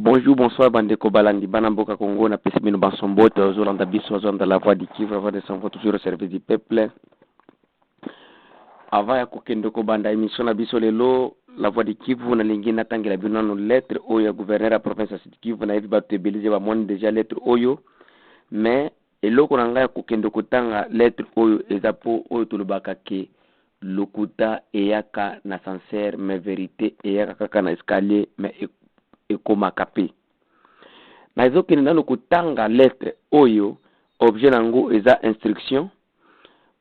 Bonjour, bonsoir, Bandeko Balandi, Banamboka Congo, na Pessimino Bansombote, Zolanda Bisso, Zolanda la voix du Kivu, la voix de son toujours au service du peuple. Avant ya kokendeko banda émission na biso lelo, la voix du Kivu, na lingi na tangela bino no lettre oyo gouverneur à province Sud Kivu na yebi bato ebelize ba moni déjà lettre oyo, mais eloko na ngai ya kokendeko tanga lettre oyo ezapo oyo tolobaka ke lokuta eyaka na sincère mais vérité eyaka kaka na escalier mais ekomaka pe na ezokende nano kotanga lettre oyo objet nango eza instruction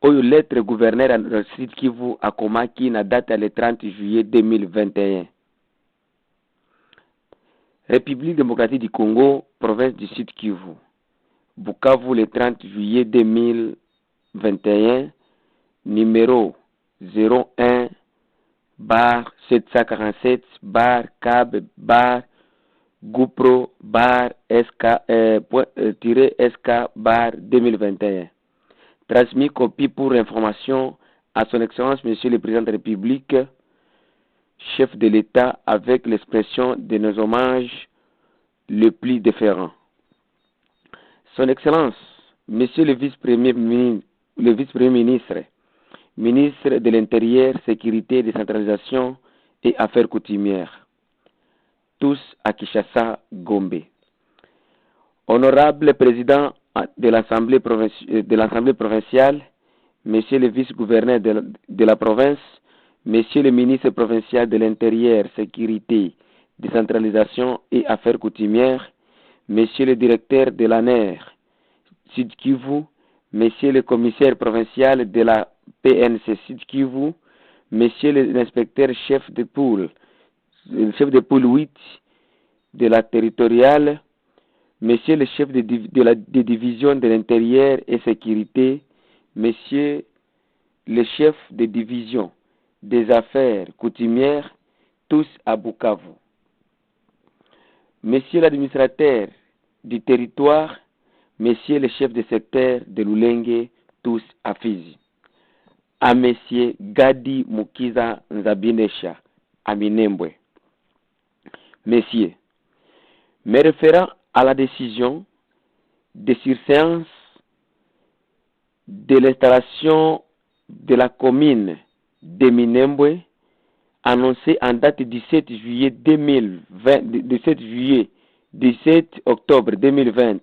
oyo lettre gouverneur à Sud Kivu akomaki na date le 30 juillet 2021. République démocratique du Congo, province du Sud Kivu, Bukavu le 30 juillet 2021, numéro 01 bar 747 bar cab bar GoPro bar SK bar 2021. Transmis copie pour information à son excellence Monsieur le Président de la République, chef de l'État, avec l'expression de nos hommages le plus déférents. Son excellence Monsieur le vice-premier ministre, ministre de l'Intérieur, Sécurité, Décentralisation et Affaires coutumières, tous à Kinshasa, Gombe. Honorable président de l'Assemblée provinciale, Monsieur le vice-gouverneur de la province, Monsieur le ministre provincial de l'Intérieur, Sécurité, Décentralisation et Affaires coutumières, Monsieur le directeur de l'ANER, Sud Kivu, Monsieur le commissaire provincial de la PNC Sud Kivu, Monsieur l'inspecteur chef de poule 8 de la territoriale, Monsieur le chef de division de l'intérieur et sécurité, Monsieur le chef de division des affaires coutumières, tous à Bukavu. Monsieur l'administrateur du territoire, Monsieur le chef de secteur de Lulenge, tous à Fizi. À Monsieur Gadi Mukiza Nzabinesha, à Minembwe. Messieurs, me référant à la décision de surséance de l'installation de la commune de Minembwe, annoncée en date du 17 octobre 2020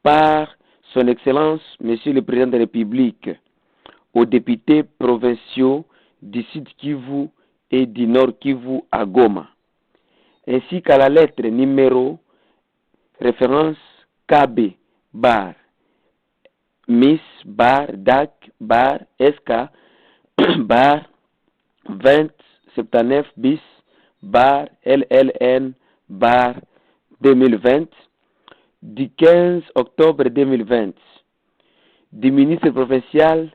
par son Excellence Monsieur le Président de la République, aux députés provinciaux du Sud Kivu et du Nord Kivu à Goma, ainsi qu'à la lettre numéro référence KB bar Miss bar DAC bar SK bar 2079 bis bar LLN bar 2020 du 15 octobre 2020 du ministre provincial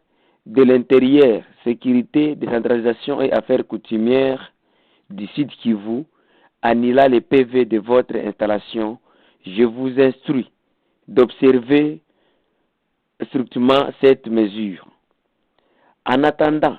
de l'Intérieur, Sécurité, Décentralisation et Affaires coutumières du Sud Kivu, annula les PV de votre installation. Je vous instruis d'observer strictement cette mesure. En attendant,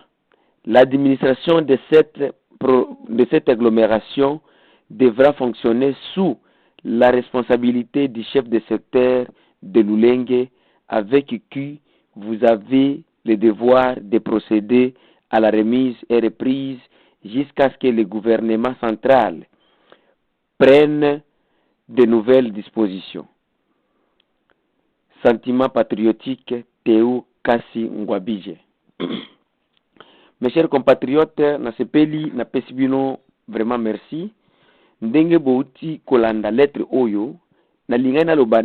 l'administration de cette agglomération devra fonctionner sous la responsabilité du chef de secteur de Lulenge, avec qui vous avez le devoir de procéder à la remise et reprise jusqu'à ce que le gouvernement central prenne de nouvelles dispositions. Sentiment patriotique, Théo Kassi Ngwabije. Mes chers compatriotes, na sepeli na pesibino vraiment merci. Ndenge bouti kolanda lettre oyo na lingana loba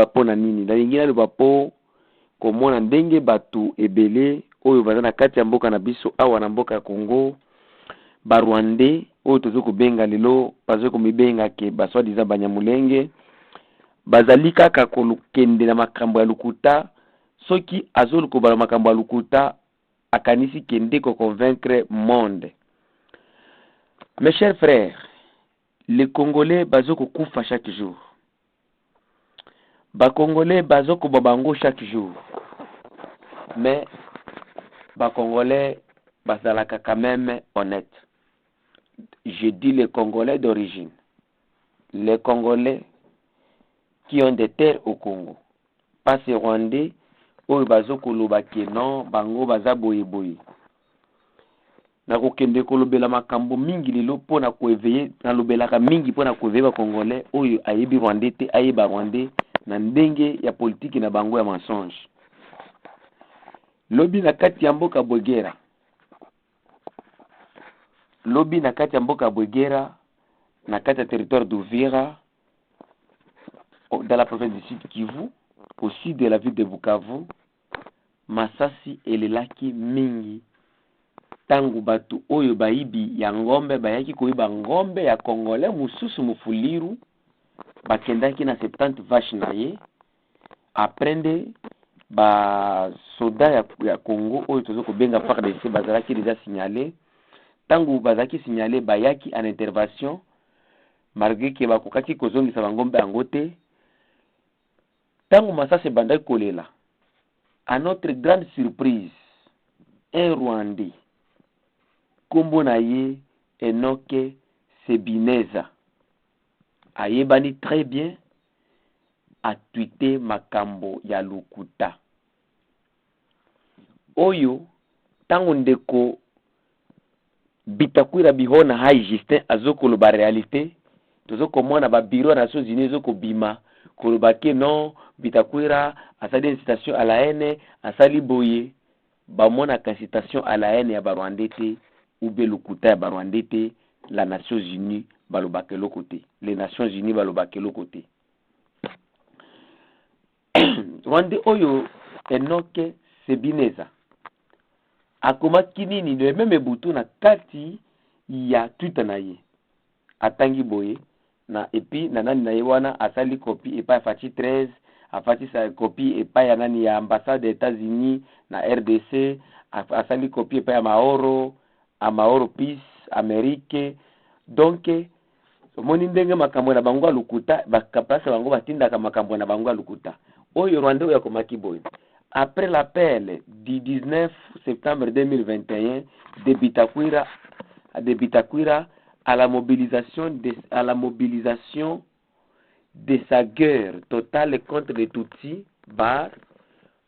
po na nini, na lingana loba po komona ndenge batu ebele oyo bazana kati ya mboka na biso awa na mboka ya Congo, ba Rwandais oyo tozoko benga lelo bazoko mibenga ke baswa diza banyamulenge bazali kaka kolukende na makambo ya lukuta, soki azoluko bala makambo ya lukuta akanisi kende ko convaincre monde. Mes chers frères, les Congolais bazoko kufa chaque jour. Ba Congolais bazoko babango chaque jour. Mais ba Congolais bazalaka quand même honnête. Je dis les Congolais d'origine. les Congolais qui ont des terres au Congo. Pas ces Rwandais, oyo bazokoloba ke non, bango baza boye boye. Nakokende kolobela makambo mingi lelo pona koeveye, nalobelaka mingi pona koeveye ba Congolais oyo ayebi Rwandais te, ayeba Rwandais na ndenge ya politique na bango ya mensonge. Lobi na kati ya mboka Bwegera. Lobi na kati ya mboka Bwegera, na kati ya territoire d'Uvira, dans la province du Sud Kivu, au sud de la ville de Bukavu, masasi elelaki mingi. Tangu batu oyo baibi ya ngombe, bayaki koiba ngombe ya Congolais mususu mufuliru, bakendaki na 70 vache na ye, aprende ba soda ya Congo oyo tozo kobenga FARDC bazalaki déjà signalé. Tangu bazalaki signalé, bayaki en intervention, malgré que bakokaki kozongisa bangombe yango te. Tangu masasi bandaki kolela, à notre grande surprise, un Rwandais, kombo na ye Enoke Sebineza, ayebani très bien, a tweeté makambo ya lukuta. Oyo, tangu ndeko Bitakwira Bihona Hai Justin azokolo ba réalité, tozoko mwana ba bureau na Nations Unies zoko bima kolobake non, Bitakwira asali incitation à la haine, asali boye, ba mona incitation à la haine ya ba Rwandais te, ou be lukuta ya ba Rwandais te, la Nations Unies balobake lokote, les Nations Unies balobake lokote. Rwandais oyo Enoke Sebineza akomaki nini le meme butu na kati ya Twitter na ye atangi boye na epi na nani na ye wana asali copie epa ya Fachi 13, afati sa copie epa ya nani ya ambassade des États-Unis na RDC, asali copie epa ya Maoro, a Maoro Peace Amerique. Donc moni ndenge makambo na bango lukuta bakapasa bango batindaka makambo na bango lukuta. Oyo Rwanda oyo akomaki boye. Après l'appel du 19 septembre 2021 de Bitakwira à la mobilisation de sa guerre totale contre les Tutsis, Bar,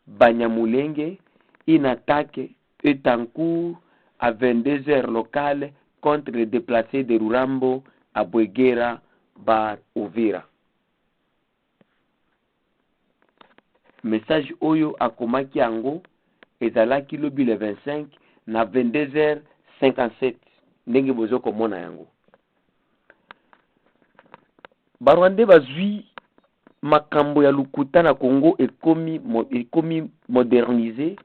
Banyamulenge, une attaque est en cours à 22 heures locales contre les déplacés de Rurambo à Bwegera, Bar, Uvira. Message oyo akomaki yango ezalaki lobi le 25 na 22h57 ndenge bozo komona yango. Barwande bazwi makambo ya lukuta na Congo ekomi modernisé,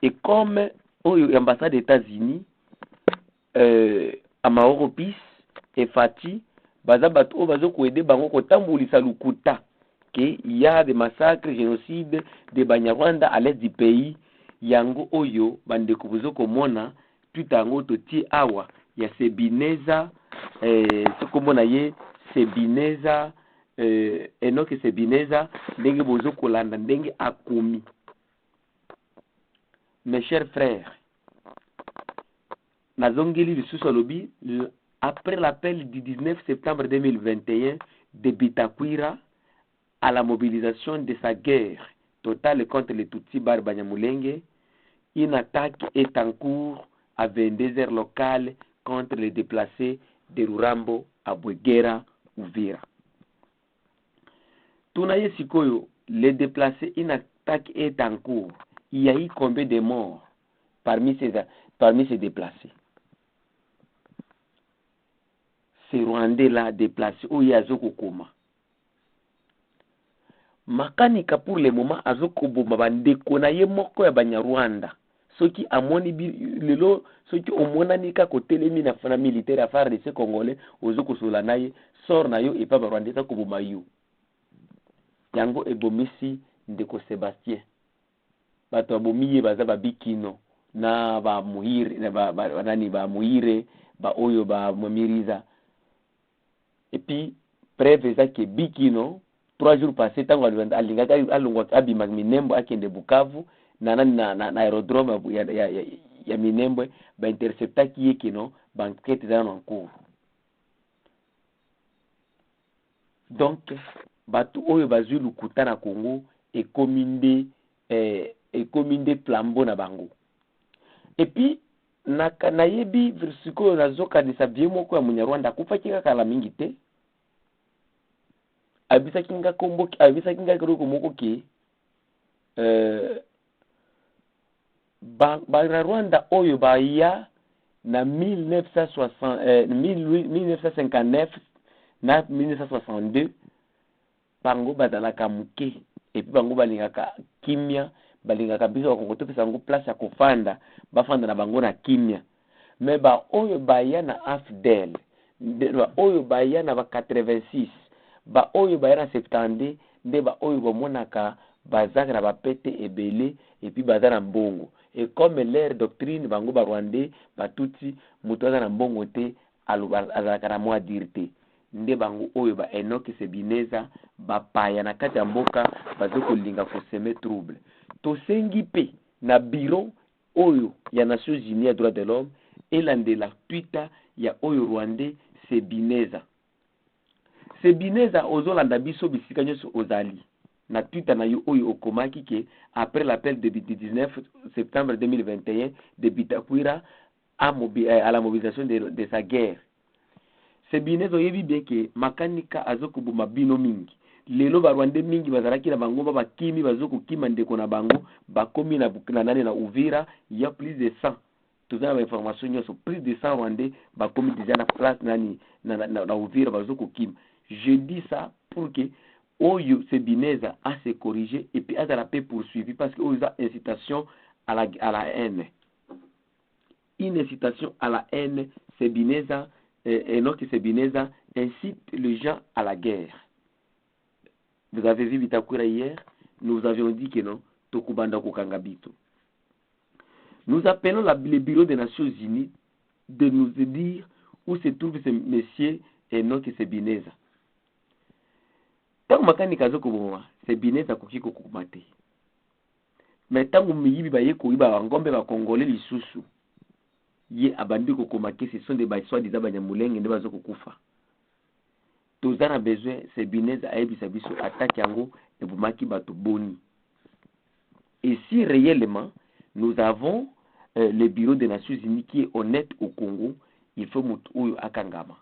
et comme oyo ambassade des États-Unis à Maoro Peace et Fati baza bato o bazo ko aider bango ko tambulisa lukuta. Il y a des massacres, génocides de Banyarwanda à l'est du pays. Yango oyo bandeko bozo komona tout ango toti awa ya Sebineza sokomona ye Sebineza Enoke Sebineza ndenge bozo kolanda ndenge akomi. Mes chers frères, nazongeli lisusu lobi après l'appel du 19 septembre 2021 de Bitakwira à la mobilisation de sa guerre totale contre les Tutsis Bar Banyamulenge, une attaque est en cours à 22 heures locales contre les déplacés de Rurambo à Bwegera, Uvira. Tunaye sikoyo, les déplacés, une attaque est en cours. Il y a eu combien de morts parmi ces déplacés? Ces Rwandais-là déplacés, où il y a Zokokoma. Makanika pour le moment azokoboma bandeko na ye moko ya Banyarwanda soki amoni lelo soki omonani ka kotelemi na fana militaire affaire de ce Congolais ozokosola na ye sort na yo et pas Rwanda ta koboma yo yango ebomisi ndeko Sébastien bato abomiye baza babikino na ba muhire na ba nani ba muhire ba oyo ba momiriza et puis preuve ça que bikino 3 jours passés tango alingaka alongwa abima Minembwe akende Bukavu na aérodrome ya Minembwe ba intercepta ki yekino banquete za en cours. Donc batu oyo bazwi lukuta na Congo ekominde flambeau na bango. Et puis nayebi sikoyo nazokanisa vie moko ya Munyarwanda akufaki kaka la mingi te, abisaki nga kiloko moko ke Banyarwanda oyo baya na 1959 na 1962 bango bazalaka muke, et puis bango balingaka kimia, balingaka biso bakongo topesa bango place ya kofanda, bafanda na bango na kimia. Mais ba oyo baya na AFDEL, ba oyo baya na ba 86, ba oyo baya na 70, nde ba oyo bomonaka bazaka na bapete ebele, et puis bazana mbongo. Et comme leur doctrine bango ba Rwandais batuti mutu aza na mbongo te azalaka na mwa dirite, nde bango oyo ba Enoch Sebineza bapaya na kati ya mboka bazokolinga koseme trouble. Tosengi pe na bureau oyo ya Nations Unies ya droit de l'homme elandela Twitter ya oyo Rwandais Sebineza. Sebineza ozolanda biso bisika nyonso ozali. Na Twitter na yo oyo okomaki ke après l'appel de 19 septembre 2021 de Bitakwira à la mobilisation de sa guerre. Sebineza oyebi bien ke makanika azokubuma bino mingi. Lelo ba Rwandais mingi bazalaki na bango bakimi bazokukima ndeko na bango bakomi na nani na Uvira, il y a plus de 100. Tout ça information nyonso plus de 100 Rwandais bakomi déjà na place nani na Uvira bazokukima. Je dis ça pour que Oyo Sebineza a se corrigé et puis a la paix poursuivi parce que Oyo a incitation à la haine. Une incitation à la haine, Sebineza, Enoch Sebineza incite les gens à la guerre. Vous avez vu Bitakwira hier, nous avions dit que non, Tokubanda Kokangabito. Nous appelons le bureau des Nations Unies de nous dire où se trouve ce monsieur Enoch Sebineza. Tangu makanika zo kuboma Sebineza kokiko kukumate. Mais tangu miyibi ba yeko iba ngombe ba Congolais lisusu. Ye abandi kokomake, ce sont des baiswa des abanyamulenge nde bazo kokufa. Tozana besoin Sebineza ayebisa biso attaque yango ebumaki bato boni. Et si réellement nous avons le bureau des Nations Unies qui est honnête au Congo, il faut mutu oyo akangama.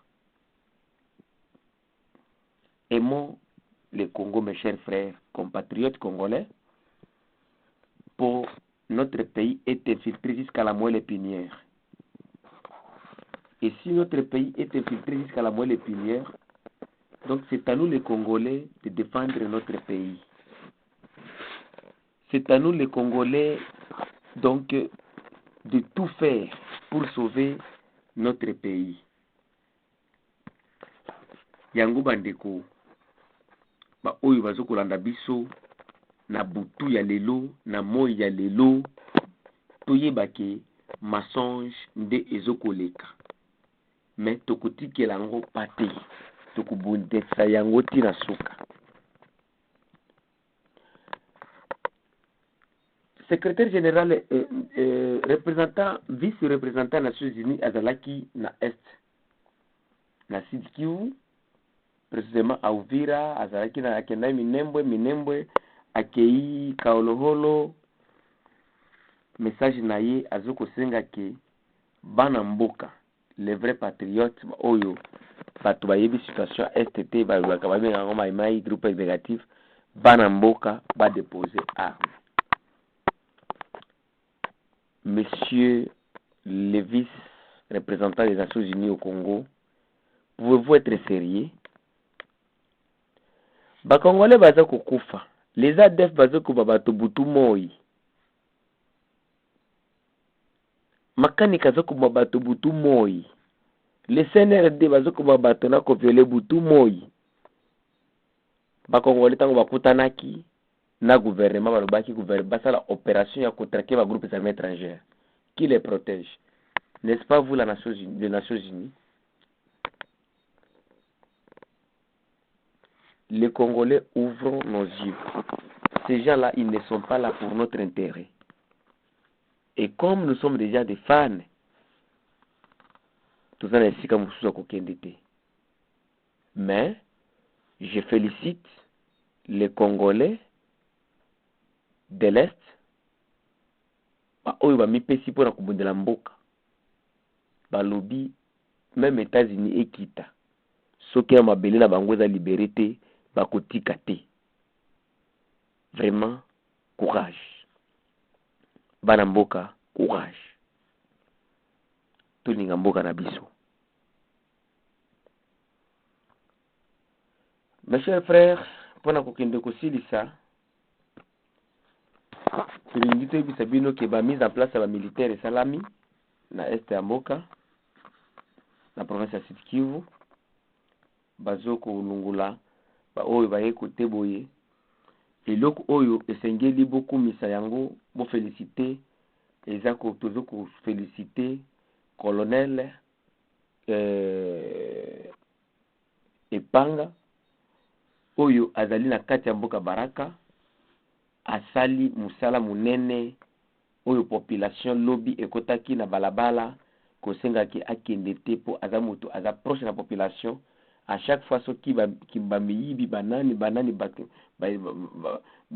Aimons le Congo, mes chers frères, compatriotes congolais, pour notre pays est infiltré jusqu'à la moelle épinière. Et si notre pays est infiltré jusqu'à la moelle épinière, donc c'est à nous les Congolais de défendre notre pays. C'est à nous les Congolais donc de tout faire pour sauver notre pays. Yango bandeko ba oyo bazokolanda biso na butu ya lelo na moi ya lelo toyebake mensonge nde ezokoleka, mais tokotikela yango pate tokobundesa yango tina suka. Secrétaire général représentant vice-représentant Nations Unies azalaki na Est na Sud Kivu, précisément à Uvira, azalaki na akenda Minembwe akei Kaoloholo. Message na ye azoko senga ke bana mboka les vrais patriotes oyo bato bayebi situation STT balaka babenga ngo maimai groupe négatif, bana mboka ba déposer armes. Monsieur le vice-représentant des Nations Unies au Congo, pouvez-vous être sérieux? Bakongolais baza kokufa, les ADF baza ko bato butu moi. Makanika za ko bato butu moi. Les CNRD baza ko bato na ko violer butu moi. Bakongolais tango bakutanaki na gouvernement balobaki gouvernement basala opération ya contraquer ba groupes armés étrangers. Qui les protège? N'est-ce pas vous les Nations Unies? Les Congolais ouvrons nos yeux. Ces gens-là, ils ne sont pas là pour notre intérêt. Et comme nous sommes déjà des fans, tout ça n'est pas comme vous kokendete. Mais Je félicite les Congolais de l'Est oyo bamipesi mpona kobundela mboka balobi même États-Unis ekita soki na mabele na bango eza libéré te bakotika te. Vraiment courage bana mboka, courage toninga mboka na biso. Mes chers frères, mpona kokende kosilisa tolingi toyebisa bino ke mise en place ya bamilitaire esalami na este ya mboka na province ya Sud Kivu. Bazo kolungula oyo baye kote boye eloko oyo esengeli bokumisa yango bo féliciter eza ko tozo ko féliciter colonel Epanga oyo azali na kati ya mboka Baraka asali musala munene oyo population lobby ekotaki na balabala kosengaki akende te po aza moto aza proche na population. À chaque fois soki bamiyibi banani ba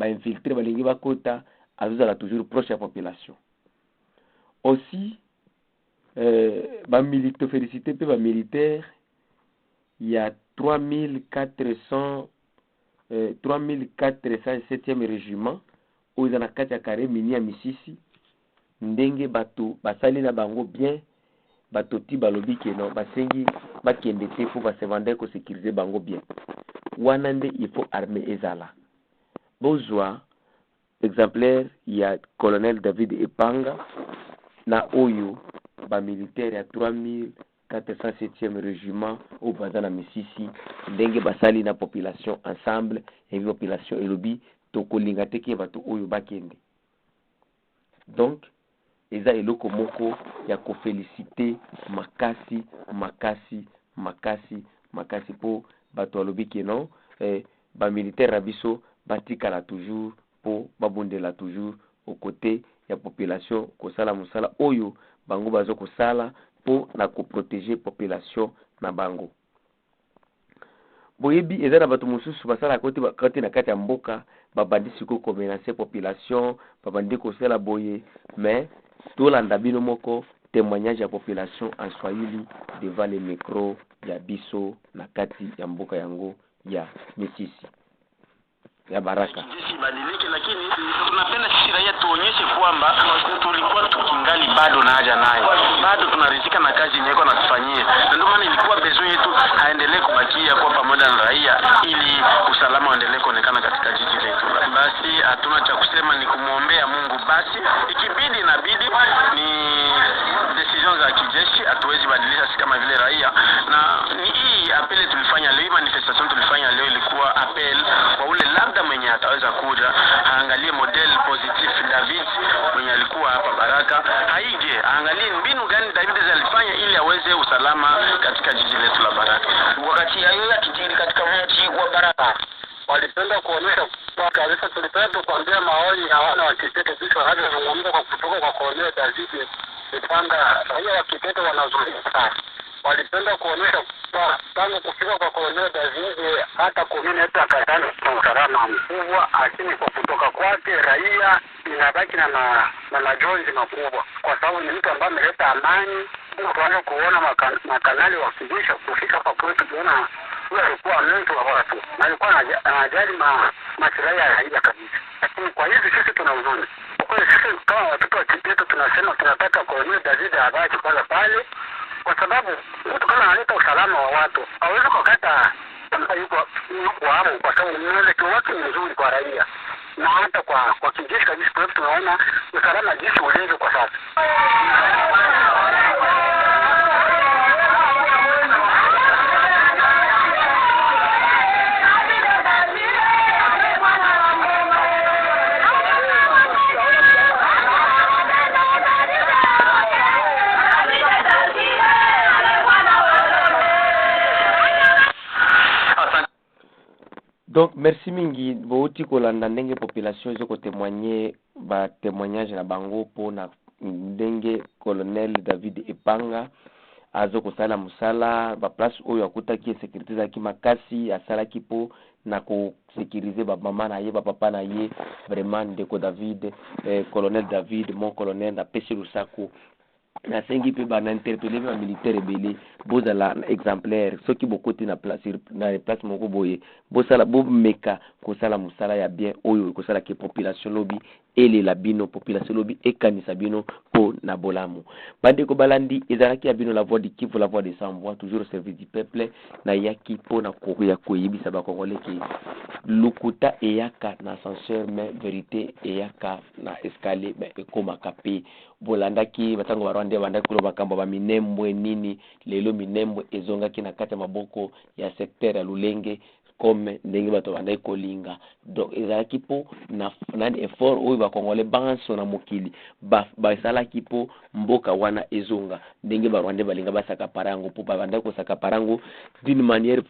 infiltrer balingi bakota azozala toujours proche ya population. Aussi bamilitaire félicité pe bamilitaire il y a 3407e régiment oyo na kati ya kare mini ya Misisi ndenge bato basali na bango bien batoti balobi keno basengi bakende te po basevande ko sécuriser bango bien wana nde il faut armée ezala bozwa exemplaire ya colonel David Epanga na oyo ba militaire ya 3407e régiment au baza na Misisi ndenge basali na population ensemble et population elobi tokolinga te ke bato oyo bakende. Donc eza eloko moko ya ko féliciter makasi po bato alobi keno ba militaire rabiso batikala toujours po babundela toujours au côté ya population kosala musala oyo bango bazo kosala po na ko protéger population na bango. Boyebi eza na bato mosusu basala koti na kati ya mboka babandi siko ko menacer population babandi kosala boye mais tolanda bino moko témoignage ya population en Swahili devant les micros ya biso na kati ya mboka yango ya Misisi ya Baraka. Jeshi badilike, lakini tunapenda sisi raia tuonyeshe kwamba tulikuwa tukingali bado na haja naye, bado tunaridhika na kazi yenyewe anatufanyia, na ndio maana ilikuwa besoin yetu aendelee kubakia kwa pamoja na raia ili usalama uendelee kuonekana katika jiji letu. Basi hatuna cha kusema, ni kumwombea Mungu. Basi ikibidi inabidi ni decision za kijeshi, hatuwezi badilisha sisi kama vile raia, na ni hii apele tulifanya leo, manifestation tulifanya leo ilikuwa apel kwa ule labda mwenye ataweza kuja aangalie model positif David mwenye alikuwa hapa Baraka, haije aangalie mbinu gani David alifanya ili aweze usalama katika jiji letu la Baraka. Wakati hayo yakijiri katika mji wa Baraka, walipenda kuonyesha kwa kabisa, tulipenda kuambia maoni ya wana wa Kitete sisi hadi zungumza kwa kutoka kwa Colonel David Epanga, raia wa Kitete wanazungumza. Walipenda kuonyesha kwa tangu kufika kwa Colonel David hata community akatana kwa usalama mkubwa, lakini kwa kutoka kwake raia inabaki na majonzi makubwa, kwa sababu ni mtu ambaye ameleta amani. Tunaanza kuona makanali wakijisha kufika kwa kwetu, tunaona huyo alikuwa mtu wa watu, alikuwa anajali maslahi ya raia kabisa. Lakini kwa hivi sisi tuna huzuni kwa sisi kama watoto wa Kitete, tunasema tunataka Colonel David abaki pale, kwa sababu mtu kama analeta usalama wa watu hawezi kukata kama yuko hapo, kwa sababu mwelekeo wake ni mzuri kwa raia na hata kwa kijeshi kabisa. Kwa tunaona usalama jinsi ulivyo kwa sasa. Donc merci mingi bouti kolanda ndenge population zo ko témoigner ba témoignage na bango po na ndenge colonel David Epanga azo kosala musala ba place oyo akutaki sécurité zaki makasi asala kipo na ko sécuriser ba mama na ye ba papa na ye vraiment ndeko David colonel David mon colonel na pesi lusako na sengi pe ba na interpeller ba militaire belé bozala exemplaire soki bokoti na place moko boye bosala bo meka kosala musala ya bien oyo kosala ke population lobi ele la bino population lobi ekanisa bino po na bolamu bandeko balandi ezalaki ya bino la voix du Kivu la voix des sans voix toujours au service du peuple na yaki po na koya koyebisa ba congolais ki lukuta eyaka na ascenseur mais vérité eyaka na escalier mais ekomaka pe bolandaki batango barwande bandaki kulo bakambo ba minembwe nini lelo minembwe ezongaki na kati ya maboko ya secteur ya Lulenge comme ndenge bato bandaki kolinga donc ezalaki po na effort oyo ba congolais banso na mokili ba salaki po mboka wana ezonga ndenge barwande balinga basaka parango po bandaki kosaka parango d'une manière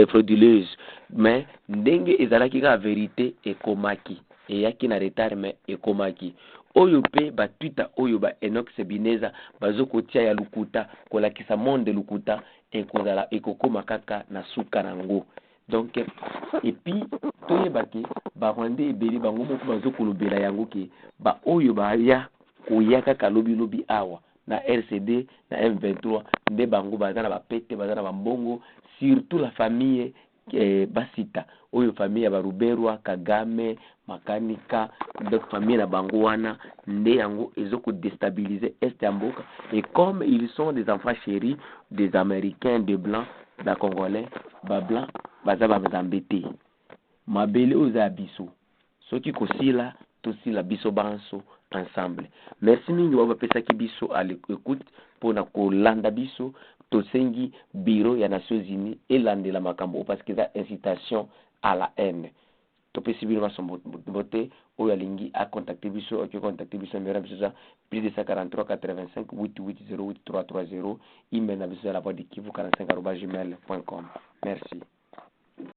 frauduleuse mais ndenge ezalaki ka vérité ekomaki eyaki na retard mais ekomaki oyo pe ba Twitter oyo ba Enoch Sebineza bazokotia ya lukuta kolakisa monde lukuta ekozala ekokoma kaka na suka nango donc et puis toyebaki ba Rwandais ebeli bango moko bazokolobela yango ke ba oyo ba ya koya kaka lobi awa na RCD na M23 nde bango bazana ba pete bazana ba mbongo surtout la famille basita oyo famille ya Baruberwa Kagame Makanika de famille na bango wana nde yango ezoko déstabiliser est ya mboka et comme ils sont des enfants chéris des Américains des blancs da Congolais ba blanc bazaba bazambete mabele oza biso soki kosila tosila biso banso ensemble merci mingi wa pesa ki biso à l'écoute pour na kolanda biso tosengi bureau ya Nations Unies elandela makambo parce que ça incitation à la haine topesi bino masombo bote oyo alingi a contacter biso ok contacter biso numéro biso za plus de 143 85 8808 330 email na biso la voix du Kivu 45@gmail.com merci.